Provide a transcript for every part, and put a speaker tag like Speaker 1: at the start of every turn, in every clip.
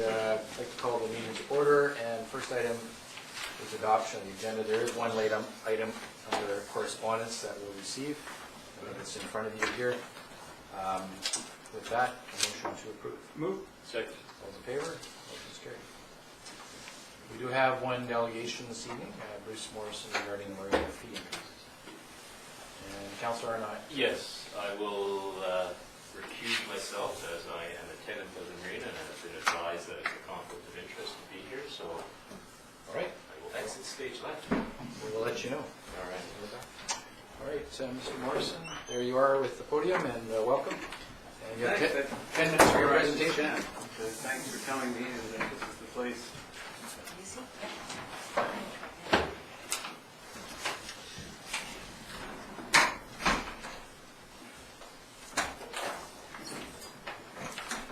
Speaker 1: I'd like to call the meeting to order, and first item is adoption of the agenda. There is one late item under correspondence that we'll receive. I think it's in front of you here. With that, a motion to approve.
Speaker 2: Move.
Speaker 1: Second. All in favor? Motion's carried. We do have one delegation this evening, Bruce Morrison, regarding marina fee increases. And Councillor Arnott.
Speaker 3: Yes, I will recuse myself as I am a tenant of the marina and have been advised that it's a conflict of interest to be here, so
Speaker 1: All right.
Speaker 3: I will exit stage left.
Speaker 1: We will let you know.
Speaker 3: All right.
Speaker 1: All right, Mr. Morrison, there you are with the podium, and welcome. And you have 10 minutes for your presentation.
Speaker 2: Thanks for telling me that this is the place.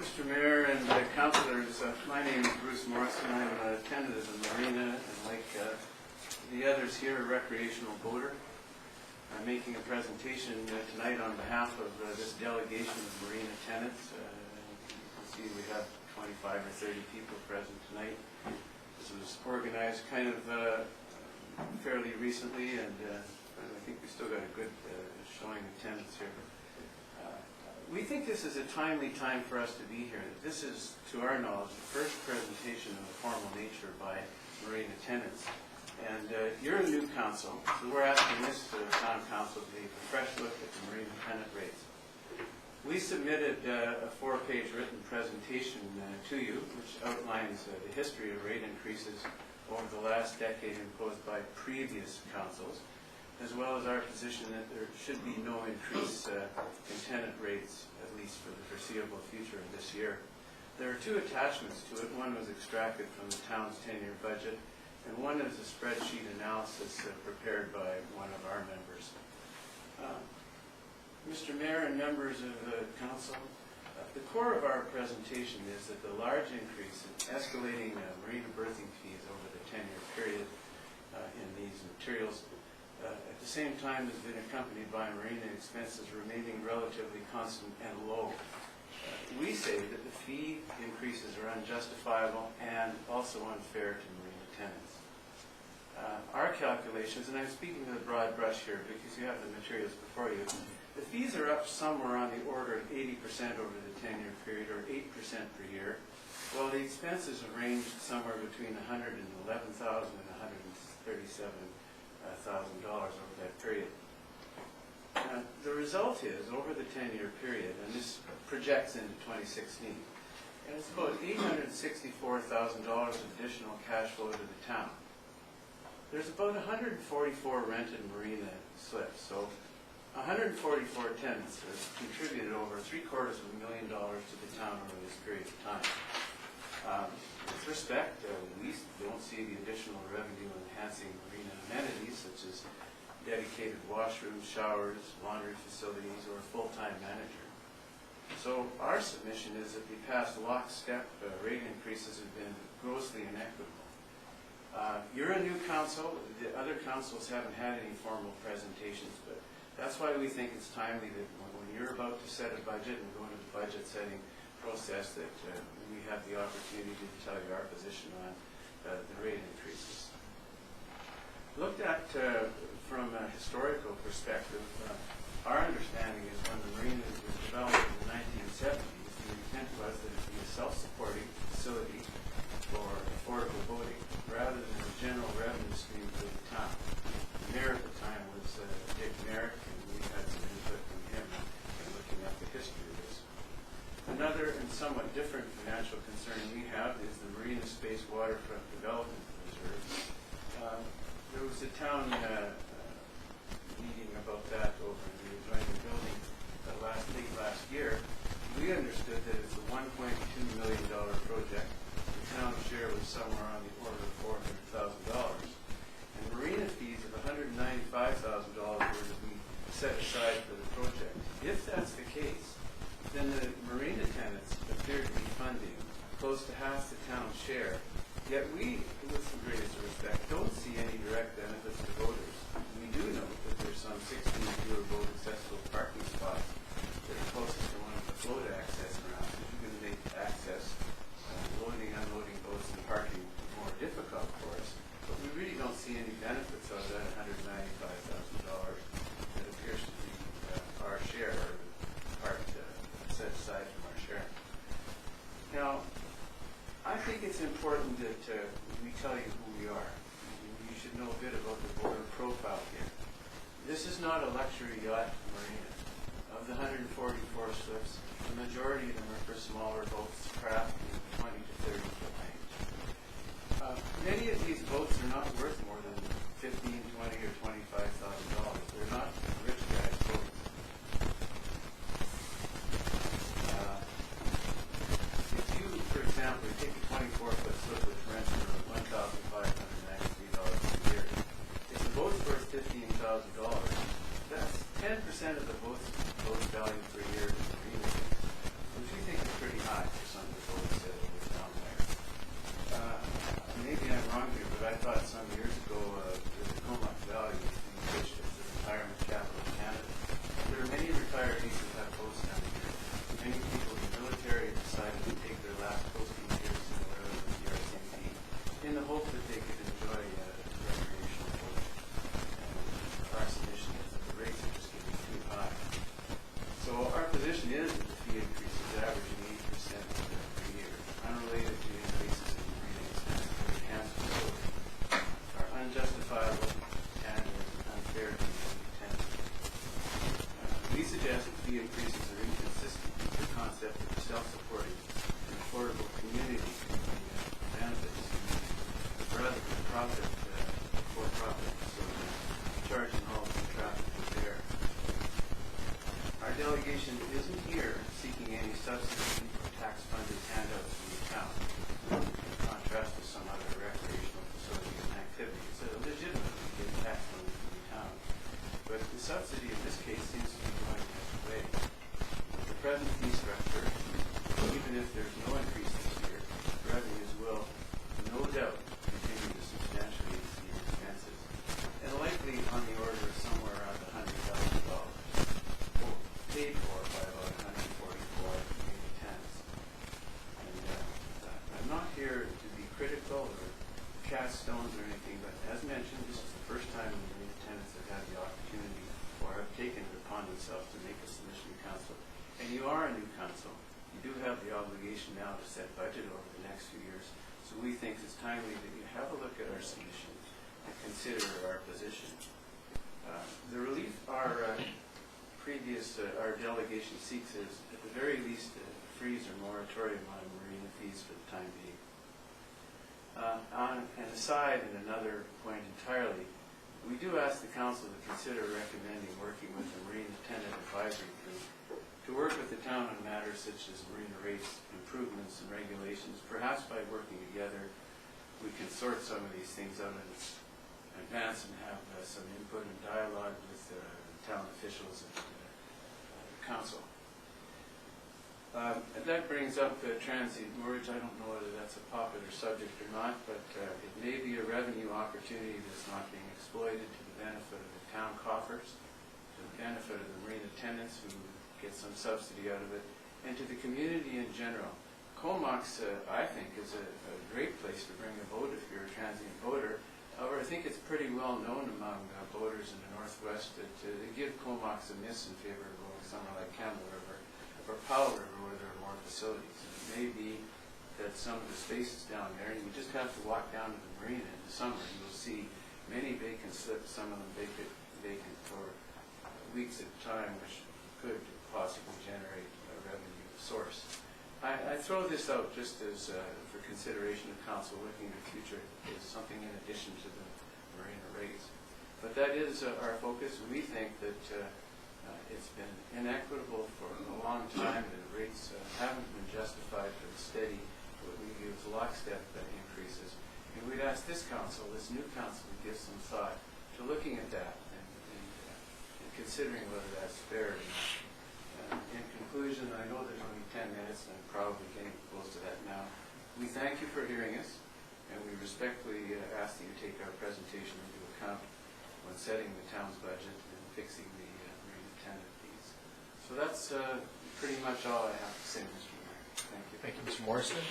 Speaker 2: Mr. Mayor and councillors, my name is Bruce Morrison. I'm a tenant of the marina, and like the others here, a recreational boater. I'm making a presentation tonight on behalf of this delegation of marina tenants. You can see we have 25 or 30 people present tonight. This was organized kind of fairly recently, and I think we still got a good showing of tenants here. We think this is a timely time for us to be here. This is, to our knowledge, the first presentation of a formal nature by marina tenants. And you're a new council, so we're asking this town council to take a fresh look at the marina tenant rates. We submitted a 4-page written presentation to you, which outlines the history of rate increases over the last decade imposed by previous councils, as well as our position that there should be no increase in tenant rates, at least for the foreseeable future of this year. There are 2 attachments to it. One was extracted from the town's 10-year budget, and one is a spreadsheet analysis prepared by one of our members. Mr. Mayor and members of the council, the core of our presentation is that the large increase in escalating marina berthing fees over the 10-year period in these materials at the same time has been accompanied by marina expenses remaining relatively constant and low. We say that the fee increases are unjustifiable and also unfair to marina tenants. Our calculations, and I'm speaking with a broad brush here because you have the materials before you, the fees are up somewhere on the order of 80% over the 10-year period, or 8% per year, while the expenses have ranged somewhere between $111,000 and $137,000 over that period. The result is, over the 10-year period, and this projects into 2016, and it's about $864,000 additional cash flow to the town. There's about 144 rented marina slips, so 144 tenants have contributed over $750,000 to the town over this period of time. With respect, we don't see the additional revenue enhancing marina amenities such as dedicated washrooms, showers, laundry facilities, or a full-time manager. So our submission is that the past lockstep rate increases have been grossly inequitable. You're a new council. The other councils haven't had any formal presentations, but that's why we think it's timely that when you're about to set a budget and go into the budget setting process that we have the opportunity to tell you our position on the rate increases. Looked at from a historical perspective, our understanding is when the marina was developed in the 1970s, the intent was that it be a self-supporting facility for affordable boating, rather than a general revenue stream for the town. The mayor at the time was Dick Merrick, and we had some input from him in looking at the history of this. Another and somewhat different financial concern we have is the Marina Space Waterfront Development Reserve. There was a town meeting about that over in the adjoining building late last year. We understood that it's a $1.2 million project. The town's share was somewhere on the order of $400,000. And marina fees of $195,000 were to be set aside for the project. If that's the case, then the marina tenants appear to be funding close to half the town's share. Yet we, with the greatest respect, don't see any direct benefits to voters. We do know that there's some 16 fewer boat accessible parking spots that are closest to one of the float access grounds. If you're going to make access loading on I think it's important that we tell you who we are. You should know a bit about the boater profile here. This is not a luxury yacht marina. Of the 144 slips, the majority of them are for smaller boats, craft in 20 to 30 foot range. Many of these boats are not worth more than $15,000, $20,000, or $25,000. They're not rich guys' boats. If you, for example, take a 24-foot slip with rent for $1,593 a year, if the boat's worth $15,000, that's 10% of the boat's value per year in marina fees, which we think is pretty high for some of the boats that are down there. Maybe I'm wrong here, but I thought some years ago the Comox Valley was being pitched as the retirement capital of Canada. There are many retirees who have boats down here. Many people in the military have decided to take their last posting years in the road with the RCMP in the hope that they could enjoy recreational boating. And our submission is that the rates are just getting too high. So our position is that the fee increase is averaging 8% per year, unrelated to increases in marina expenses for enhanced facility, are unjustifiable and unfair to the tenants. We suggest that fee increases are inconsistent with the concept of a self-supporting and affordable community benefits rather than profit for profit, so charging all of the traffic is there. Our delegation isn't here seeking any subsidy or tax-funded handouts from the town, in contrast to some other recreational facilities and activities that are legitimately get tax money from the town. But the subsidy in this case seems to be going the other way. With the present fee structure, even if there's no increase this year, revenues will, no doubt, continue to substantially exceed expenses, and likely on the order of somewhere around $100,000, paid for by about 144 marina tenants. And I'm not here to be critical or cast stones or anything, but as mentioned, this is the first time the marina tenants have had the opportunity or have taken it upon themselves to make a submission to council. And you are a new council. You do have the obligation now to set budget over the next few years. So we think it's timely that you have a look at our submission and consider our position. The relief our delegation seeks is, at the very least, a freeze or moratorium on marina fees for the time being. On an aside, and another point entirely, we do ask the council to consider recommending working with the Marine Tenant Advisory Group to work with the town on matters such as marina rates, improvements, and regulations. Perhaps by working together, we can sort some of these things out in advance and have some input and dialogue with town officials and council. That brings up transient moorage. I don't know whether that's a popular subject or not, but it may be a revenue opportunity that's not being exploited to the benefit of the town coffers, to the benefit of the marina tenants who get some subsidy out of it, and to the community in general. Comox, I think, is a great place to bring a boat if you're a transient boater. However, I think it's pretty well known among boaters in the Northwest that they give Comox a miss in favor of going somewhere like Campbell River or Powell River where there are more facilities. And it may be that some of the spaces down there, and you just have to walk down to the marina in the summer, and you'll see many vacant slips, some of them vacant for weeks at a time, which could possibly generate a revenue source. I throw this out just as for consideration of council looking to the future is something in addition to the marina rates. But that is our focus. We think that it's been inequitable for a long time, and the rates haven't been justified for the steady, what we view as lockstep increases. And we'd ask this council, this new council, to give some thought to looking at that and considering whether that's fair or not. In conclusion, I know there's only 10 minutes, and I'm probably getting close to that now. We thank you for hearing us, and we respectfully ask that you take our presentation into account when setting the town's budget and fixing the marina tenant fees. So that's pretty much all I have to say, Mr. Mayor. Thank you.
Speaker 1: Thank you, Mr. Morrison.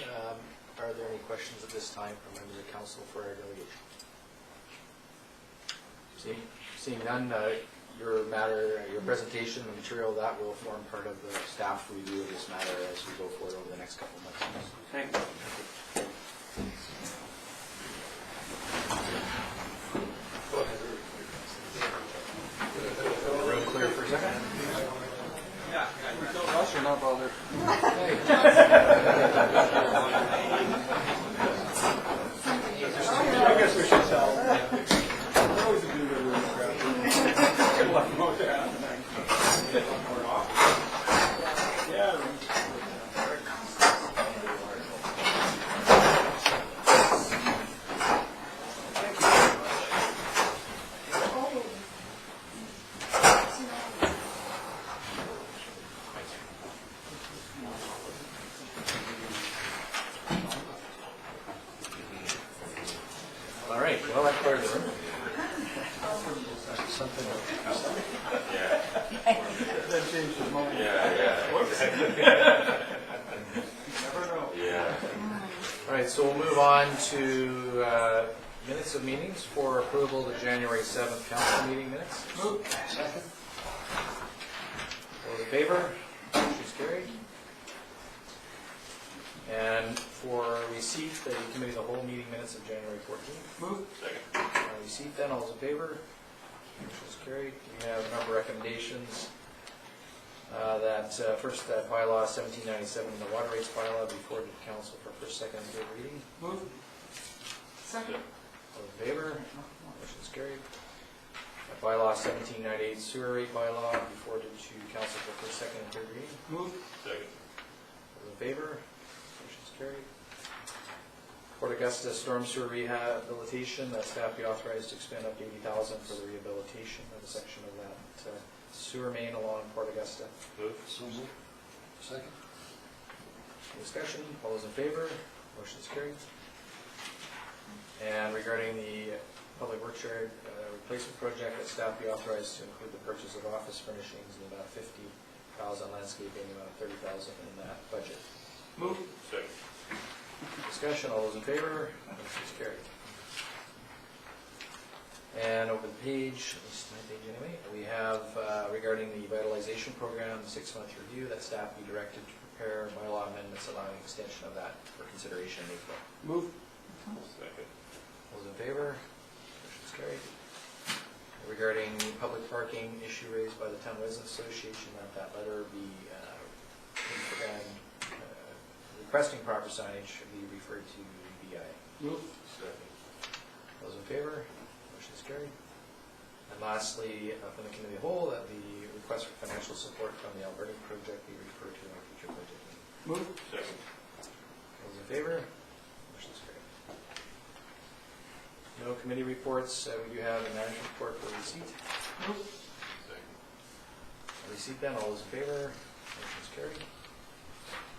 Speaker 1: Are there any questions at this time from members of council for our delegation? Seeing none, your presentation, the material, that will form part of the staff review of this matter as we go forward over the next couple of months.
Speaker 2: Thank you.
Speaker 1: All right, well, that cleared the room. Something.
Speaker 3: Yeah.
Speaker 4: That changed his mind.
Speaker 3: Yeah.
Speaker 4: Whoops.
Speaker 3: Never know. Yeah.
Speaker 1: All right, so we'll move on to minutes of meetings for approval, the January 7th council meeting minutes.
Speaker 4: Move. Second.
Speaker 1: Those in favor? Motion's carried. And for receipt, the committee of the whole meeting minutes of January 14th.
Speaker 4: Move.
Speaker 3: Second.
Speaker 1: Receipt then, all those in favor? Motion's carried. We have a number of recommendations. First, that bylaw 1797, the water rates bylaw, be forwarded to council for first, second, and third reading.
Speaker 4: Move. Second.
Speaker 1: All in favor? Motion's carried. That bylaw 1798, sewer rate bylaw, be forwarded to council for first, second, and third reading.
Speaker 4: Move.
Speaker 3: Second.
Speaker 1: All in favor? Motion's carried. Port Augusta storm sewer rehabilitation, that staff be authorized to expend up to $80,000 for the rehabilitation of a section of that sewer main along Port Augusta.
Speaker 3: Move.
Speaker 4: So move. Second.
Speaker 1: Any discussion? All those in favor? Motion's carried. And regarding the public works yard replacement project, that staff be authorized to include the purchase of office furnishings and about $50,000, landscaping, about $30,000 in that budget.
Speaker 4: Move.
Speaker 3: Second.
Speaker 1: Discussion, all those in favor? Motion's carried. And over the page, at least my page anyway, we have regarding the revitalization program, the 6-month review, that staff be directed to prepare bylaw amendments allowing extension of that for consideration in April.
Speaker 4: Move.
Speaker 3: Second.
Speaker 1: All those in favor? Motion's carried. Regarding the public parking issue raised by the Town Residents Association, that letter be requesting proper signage should be referred to BI.
Speaker 4: Move.
Speaker 3: Second.
Speaker 1: Those in favor? Motion's carried. And lastly, from the committee of the whole, that the request for financial support from the Alberta project be referred to in our future budget meeting.
Speaker 4: Move.
Speaker 3: Second.
Speaker 1: Those in favor? Motion's carried. No committee reports. We do have a management report for receipt.
Speaker 4: Move.
Speaker 3: Second.
Speaker 1: Receipt then, all those in favor? Motion's carried.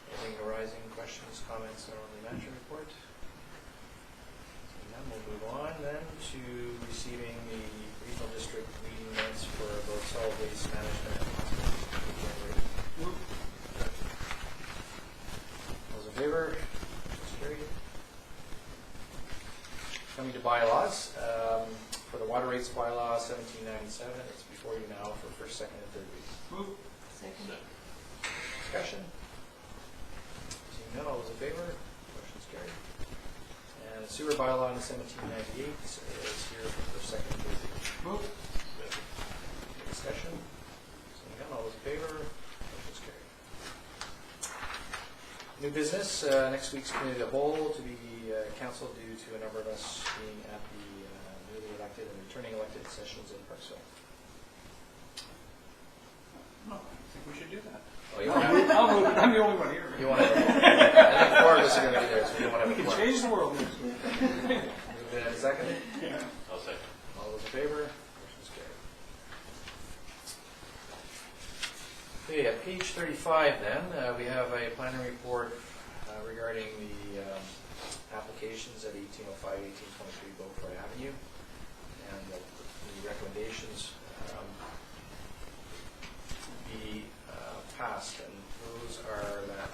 Speaker 1: Anything arising, questions, comments on the management report? And then we'll move on then to receiving the regional district meeting minutes for both solid waste management and hospital.
Speaker 4: Move.
Speaker 1: Those in favor? Motion's carried. Coming to bylaws, for the water rates bylaw 1797, it's before you now for first, second, and third reading.
Speaker 4: Move.
Speaker 3: Second.
Speaker 1: Discussion? Seeing none, all those in favor? Motion's carried. And the sewer bylaw in 1798 is here for first, second, and third reading.
Speaker 4: Move.
Speaker 3: Second.
Speaker 1: Any discussion? Seeing none, all those in favor? Motion's carried. New business, next week's committee of the whole to be council due to a number of us being at the newly elected and returning elected sessions in Parksville.
Speaker 4: No, I think we should do that.
Speaker 1: Oh, you want to?
Speaker 4: I'll move. I'm the only one here.
Speaker 1: You want to? I think 4 of us are going to be there, so you want to
Speaker 4: We
Speaker 1: have a
Speaker 4: can
Speaker 1: quorum.
Speaker 4: change the world next week.
Speaker 1: Move in a second.
Speaker 4: Yeah.
Speaker 3: I'll second.
Speaker 1: All those in favor? Motion's carried. Okay, at page 35 then, we have a planning report regarding the applications at 1805, 1823 Beaufort Avenue, and the recommendations be passed, and those are that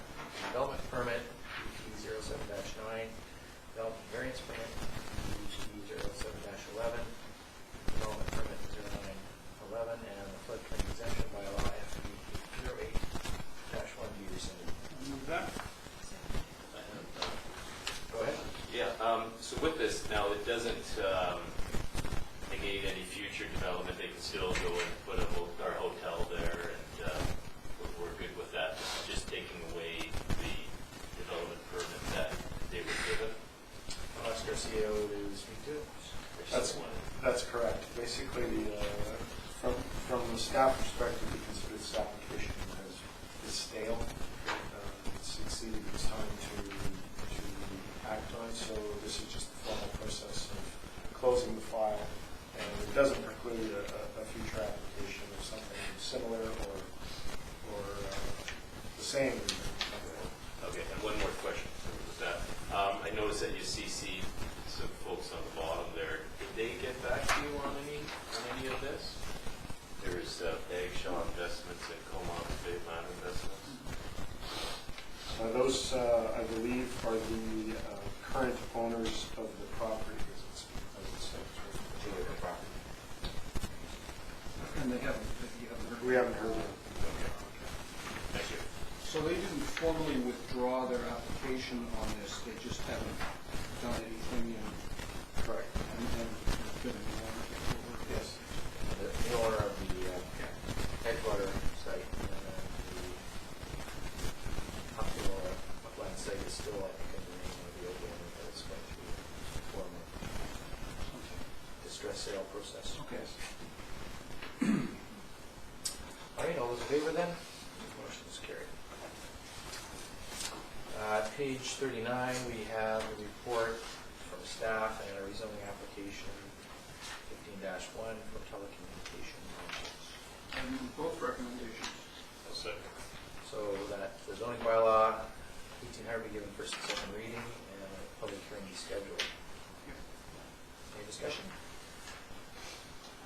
Speaker 1: development permit, DT 07-9, development variance permit, DT 07-11, development permit 0911, and the floodplain exemption bylaw FD 08-1 be rescinded.
Speaker 4: Move that.
Speaker 1: Go ahead.
Speaker 3: Yeah, so with this, now it doesn't negate any future development. They can still go and put our hotel there, and we're good with that. Just taking away the development permit that they were given.
Speaker 1: I'll ask our CEO to speak to it.
Speaker 5: That's correct. Basically, from the staff perspective, we consider this application is stale. It's exceeded its time to act on, so this is just the formal process of closing the file, and it doesn't preclude a future application of something similar or the same.
Speaker 3: Okay, and one more question with that. I I noticed that you CC'd some folks on the bottom there. Did they get back to you on any of this? There's Bagshaw Investments and Comox Bay Land Investments.
Speaker 5: Those, I believe, are the current owners of the property, as it says.
Speaker 1: Particular property.
Speaker 4: And they haven't, you haven't heard.
Speaker 5: We haven't heard of them.
Speaker 3: Thank you.
Speaker 4: So they didn't formally withdraw their application on this, they just haven't done anything and
Speaker 5: Correct.
Speaker 4: been in the water takeover?
Speaker 5: Yes.
Speaker 1: The owner of the Edgewater site and then the upland site is still, I think, in the name of the old owner, but it's going through a form of distress sale process.
Speaker 4: Okay.
Speaker 1: All right, all those in favor then? Motion is carried. Page 39, we have a report from staff and a rezoning application 15-1 for telecommunications.
Speaker 4: And both recommendations.
Speaker 3: I'll second.
Speaker 1: So that the zoning bylaw 1800 be given first and second reading and a public hearing be scheduled. Any discussion?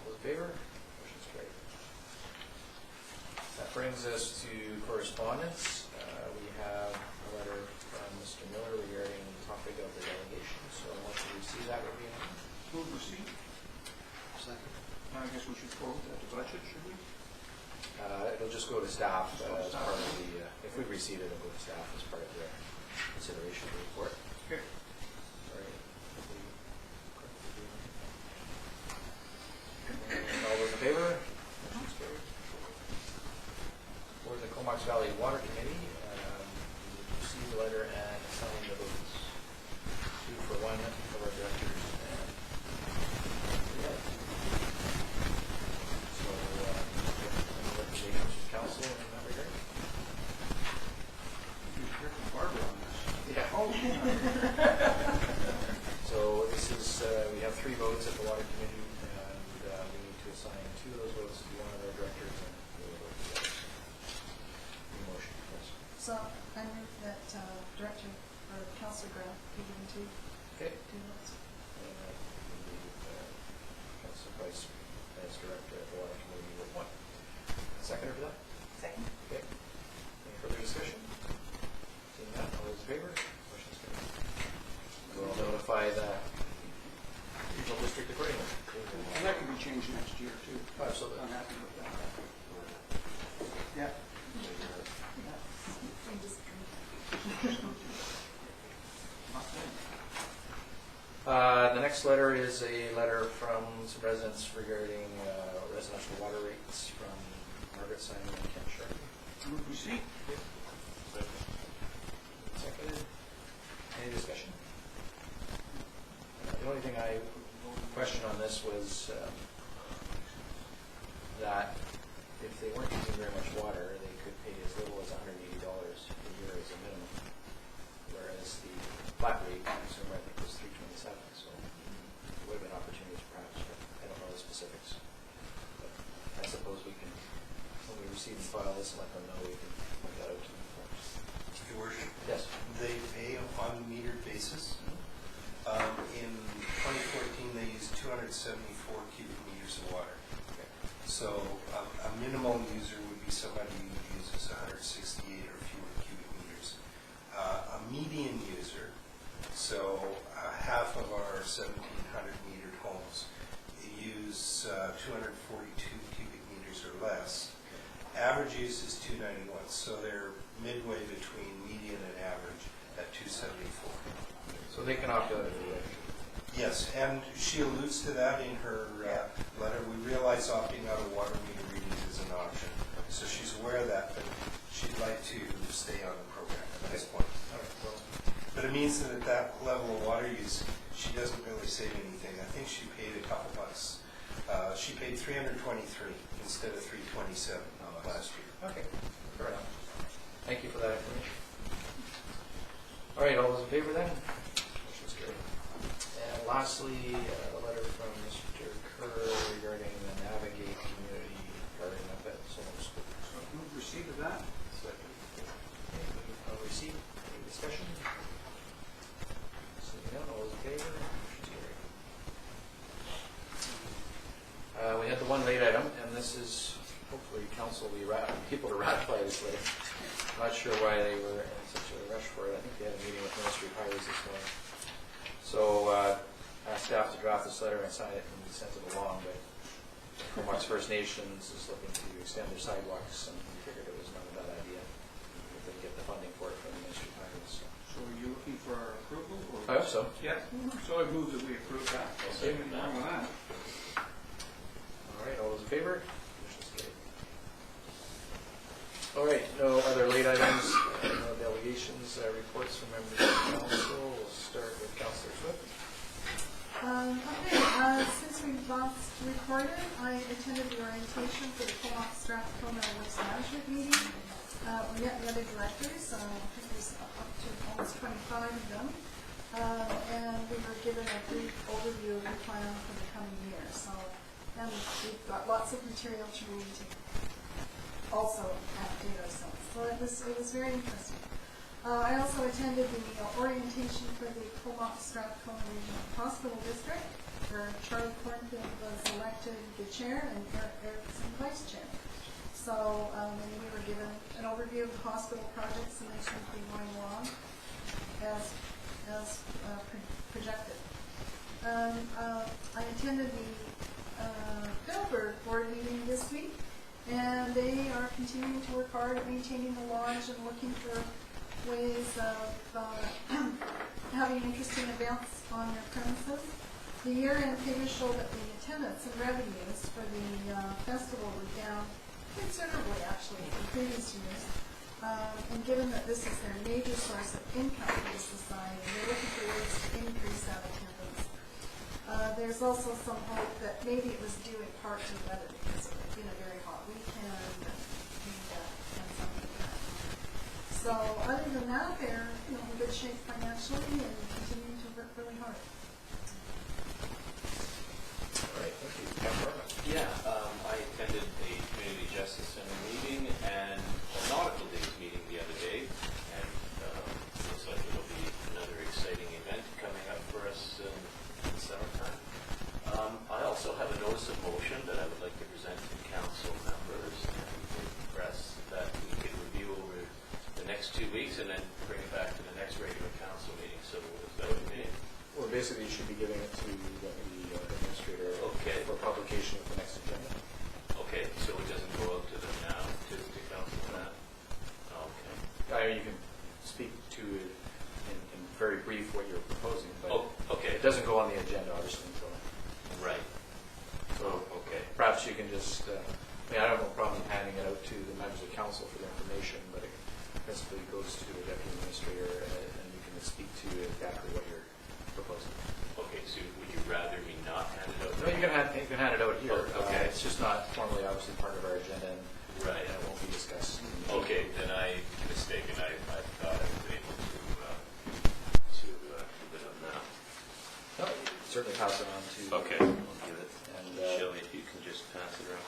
Speaker 1: All those in favor? Motion's carried. That brings us to correspondence. We have a letter from Mr. Miller regarding the topic of the delegation. So once we receive that, we'll be on.
Speaker 4: Move receipt.
Speaker 5: Second.
Speaker 4: I guess we should forward that to budget, should we?
Speaker 1: It'll just go to staff as part of the, if we receive it, it'll go to staff as part of the consideration of the report.
Speaker 4: Okay.
Speaker 1: Sorry. All those in favor? Motion's carried. For the Comox Valley Water Committee, we received a letter and assigned the votes 2 for 1 of our directors and so, any recommendations from council in that regard?
Speaker 4: You hear from Barbara on this.
Speaker 1: Yeah.
Speaker 4: Oh,
Speaker 1: So this is, we have 3 votes at the Water Committee, and we need to assign 2 of those votes to one of our directors and 2 of those to the others. Any motion, yes.
Speaker 6: So I move that Director or Councillor Grant be given
Speaker 1: Okay.
Speaker 6: 2 votes.
Speaker 1: And Council Vice Director at the Water Committee with 1. Seconder for that?
Speaker 6: Second.
Speaker 1: Okay. Any further discussion? Seeing none, all those in favor? Motion's carried. We'll notify the regional district accordingly.
Speaker 4: and that can be changed next year, too.
Speaker 1: Absolutely.
Speaker 4: I'm happy with that. Yeah.
Speaker 6: We just-
Speaker 4: Not bad.
Speaker 1: The next letter is a letter from some residents regarding residential water rates from Margaret Simon and Ken Sharp.
Speaker 4: Move receipt.
Speaker 1: Seconded. Any discussion? The only thing I questioned on this was that if they weren't using very much water, they could pay as little as $180 a year as a minimum, whereas the flat rate consumer, I think, was $327. So there would have been opportunities perhaps, but I don't know the specifics. But I suppose we can, when we receive and file this, let them know we can point that out to them.
Speaker 7: Your Worship,
Speaker 1: Yes.
Speaker 7: they pay on a metered basis. In 2014, they used 274 cubic meters of water. So a minimal user would be somebody who uses 168 or fewer cubic meters. A median user, so half of our 1,700 metered homes use 242 cubic meters or less. Average use is 291, so they're midway between median and average at 274.
Speaker 1: So they can opt out if they wish.
Speaker 7: Yes, and she alludes to that in her letter. We realize opting out of water meter readings is an option, so she's aware of that, but she'd like to stay on the program at this point.
Speaker 1: All right, well,
Speaker 7: But it means that at that level of water use, she doesn't really save anything. I think she paid a couple bucks. She paid $323 instead of $327 last year.
Speaker 1: okay, fair enough. Thank you for that information. All right, all those in favor then? Motion's carried. And lastly, a letter from Mr. Kerr regarding the Navigate Community Garden up at Solon School.
Speaker 4: So move receipt of that.
Speaker 1: Second. Okay, receipt, any discussion? We had the one late item, and this is hopefully council will be people to ratify this letter. I'm not sure why they were in such a rush for it. I think they had a meeting with Ministry of Highways this morning. So asked staff to draft this letter and sign it, and we sent it along. But Comox First Nations is looking to extend their sidewalks, and we figured it was not a bad idea if they get the funding for it from the Ministry of Highways.
Speaker 4: So are you looking for our approval? Or?
Speaker 1: I hope so.
Speaker 4: Yeah, so I move that we approve that.
Speaker 3: I'll second that.
Speaker 4: Anything wrong with that?
Speaker 1: All right, all those in favor? Motion's carried. All right, no other late items, no delegations, reports from members of the council. We'll start with Councillor Swift.
Speaker 6: Okay, since we last recorded, I attended the orientation for the Comox Strathcona Waste Management meeting. We met the other directors, I think there's up to almost 25 of them, and we were given a brief overview of the plan for the coming year. So, and we've got lots of material to read to also update ourselves. So it was very interesting. I also attended the orientation for the Comox Strathcona Regional Hospital District, where Charlie Cornfield was elected the chair and Eric Erickson vice chair. So and we were given an overview of the hospital projects, and they seem to be going along as projected. I attended the Philbert board meeting this week, and they are continuing to work hard at maintaining the lodge and looking for ways of having interesting events on their premises. The year-end figures show that the attendance and revenues for the festival were down considerably, actually, from previous years. And given that this is their major source of income for the society, they're looking for ways to increase that attendance. There's also some hope that maybe it was due in part to the weather, because it had been a very hot weekend and something like that. So other than that, they're in good shape financially and continuing to work really hard.
Speaker 1: All right, thank you. Councillor Armand.
Speaker 3: Yeah, I attended a community justice center meeting and a nautical days meeting the other day, and looks like it'll be another exciting event coming up for us in the summertime. I also have a notice of motion that I would like to present to council members and the press that we could review over the next 2 weeks and then bring it back to the next regular council meeting. So is that what you mean?
Speaker 1: Well, basically, you should be giving it to the administrator
Speaker 3: Okay.
Speaker 1: for publication of the next agenda.
Speaker 3: Okay, so it doesn't go out to them now, to council now? Okay.
Speaker 1: I mean, you can speak to it in very brief what you're proposing, but
Speaker 3: Oh, okay,
Speaker 1: it doesn't go on the agenda, obviously, until.
Speaker 3: right.
Speaker 1: So
Speaker 3: Okay.
Speaker 1: perhaps you can just, I mean, I don't have a problem handing it out to the members of council for the information, but it principally goes to the deputy administrator, and you can speak to exactly what you're proposing.
Speaker 3: Okay, so would you rather me not hand it out?
Speaker 1: No, you can hand it out here.
Speaker 3: Oh, okay.
Speaker 1: It's just not formally, obviously, part of our agenda, and
Speaker 3: Right.
Speaker 1: it won't be discussed.
Speaker 3: Okay, then I mistaken. I thought I was able to give it up now.
Speaker 1: No, you can certainly pass it on to.
Speaker 3: Okay, I'll give it.
Speaker 1: And
Speaker 3: Shelley, if you can just pass it around.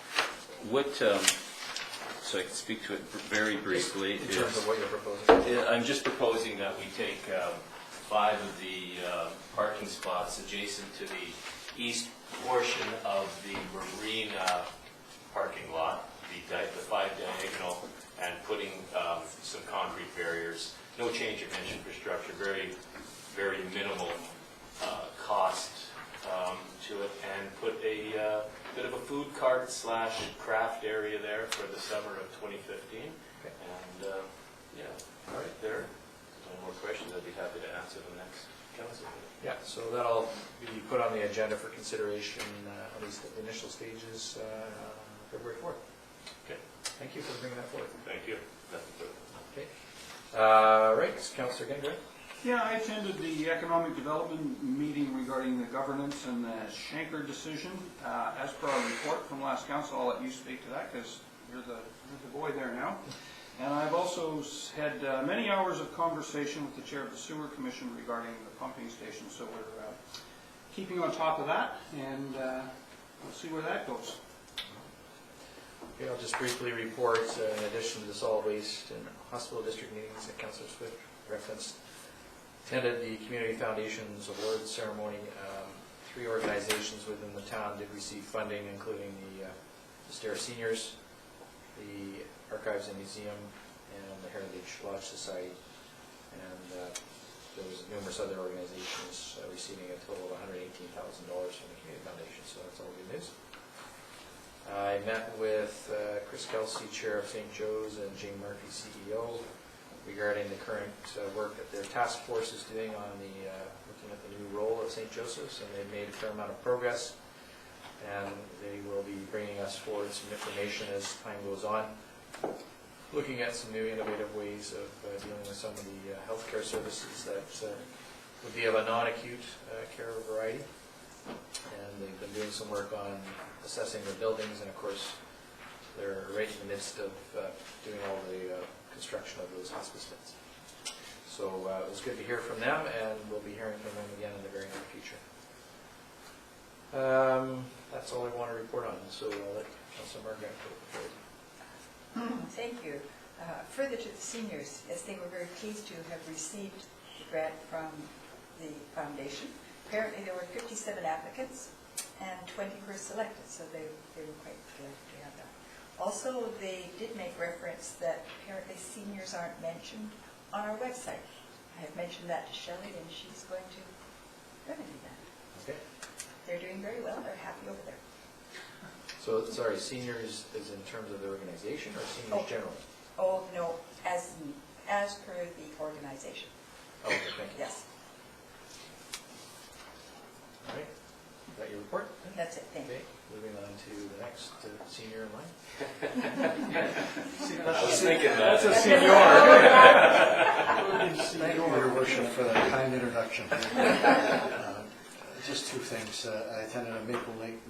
Speaker 3: What, so I can speak to it very briefly.
Speaker 1: in terms of what you're proposing.
Speaker 3: Yeah, I'm just proposing that we take 5 of the parking spots adjacent to the east portion of the marina parking lot, the 5 diagonal, and putting some concrete barriers. No change of infrastructure, very, very minimal cost to it, and put a bit of a food cart / craft area there for the summer of 2015.
Speaker 1: Okay.
Speaker 3: And yeah, all right there. If there's any more questions, I'd be happy to answer the next council meeting.
Speaker 1: Yeah, so that'll be put on the agenda for consideration, at least at the initial stages, February 4th.
Speaker 3: Okay,
Speaker 1: Thank you for bringing that forward.
Speaker 3: thank you. Nothing further.
Speaker 1: Okay. Right, Councillor Gendron.
Speaker 4: Yeah, I attended the economic development meeting regarding the governance and the Schenker decision. As per our report from last council, I'll let you speak to that because you're the boy there now. And I've also had many hours of conversation with the chair of the sewer commission regarding the pumping station. So we're keeping on top of that, and we'll see where that goes.
Speaker 1: Okay, I'll just briefly report, in addition to the solid waste and hospital district meetings that Councillor Swift referenced, Attended the Community Foundation's awards ceremony. 3 organizations within the town did receive funding, including the Stara Seniors, the Archives and Museum, and the Heritage Lodge Society. And there was numerous other organizations receiving a total of $118,000 from the Community Foundation, so that's all good news. I met with Chris Kelsey, Chair of St. Joe's, and Jane Murphy, CEO, regarding the current work that their task force is doing on the looking at the new role of St. Joseph's, and they've made a fair amount of progress, and they will be bringing us forward some information as time goes on, looking at some new innovative ways of dealing with some of the healthcare services that would be of a non-acute care variety. And they've been doing some work on assessing their buildings, and of course they're right in the midst of doing all the construction of those hospice beds. So it was good to hear from them, and we'll be hearing from them again in the very near future. That's all I want to report on, so I'll let Councilor Margaret go forward.
Speaker 8: Thank you. Further to the seniors, yes, they were very pleased to have received the grant from the foundation. Apparently there were 57 applicants and 20 were selected, so they were quite delighted to have that. Also, they did make reference that apparently seniors aren't mentioned on our website. I have mentioned that to Shelley, and she's going to remedy that.
Speaker 1: Okay.
Speaker 8: They're doing very well. They're happy over there.
Speaker 1: So, sorry, seniors is in terms of the organization, or seniors generally?
Speaker 8: Oh, no, as per the organization.
Speaker 1: Oh, okay, thank you.
Speaker 8: Yes,
Speaker 1: All right. Is that your report?
Speaker 8: that's it. Thank you.
Speaker 1: Okay, moving on to the next senior in line.
Speaker 3: I was thinking that.
Speaker 5: Thank you, Your Worship, for that kind introduction. Just 2 things. I attended a Maple Lake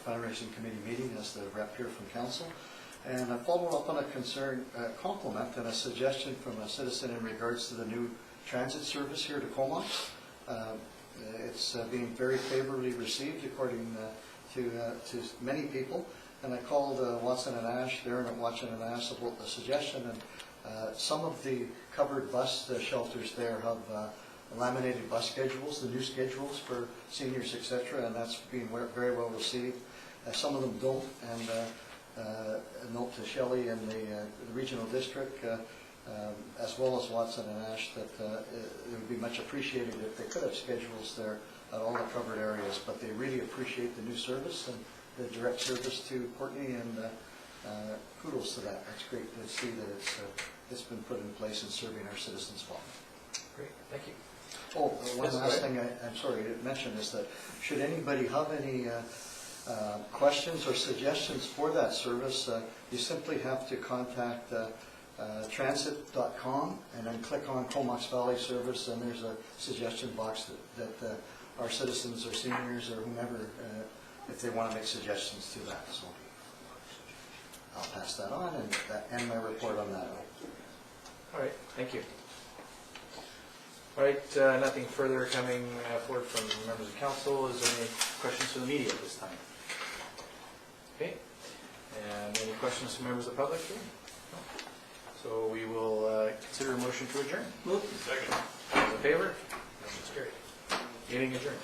Speaker 5: Fundraising Committee meeting as the rep here from council, and I followed up on a compliment and a suggestion from a citizen in regards to the new transit service here to Comox. It's being very favorably received according to many people, and I called Watson and Ash, Darren at Watson and Ash, about the suggestion, and some of the covered bus shelters there have laminated bus schedules, the new schedules for seniors, etc., and that's being very well received. Some of them don't, and a note to Shelley and the regional district, as well as Watson and Ash, that it would be much appreciated if they could have schedules there at all the covered areas, but they really appreciate the new service and the direct service to Courtney, and kudos to that. That's great to see that it's been put in place and serving our citizens well.
Speaker 1: Great, thank you.
Speaker 5: Oh, one last thing I'm sorry to mention is that should anybody have any questions or suggestions for that service, you simply have to contact transit.com and then click on Comox Valley Service, and there's a suggestion box that our citizens or seniors or whomever, if they want to make suggestions to that. So I'll pass that on and end my report on that.
Speaker 1: All right, thank you. All right, nothing further coming forward from members of council. Is there any questions from the media at this time? Okay, and any questions from members of the public here? No. So we will consider a motion to adjourn.
Speaker 3: Second.
Speaker 1: All those in favor? Motion's carried. Meeting adjourned.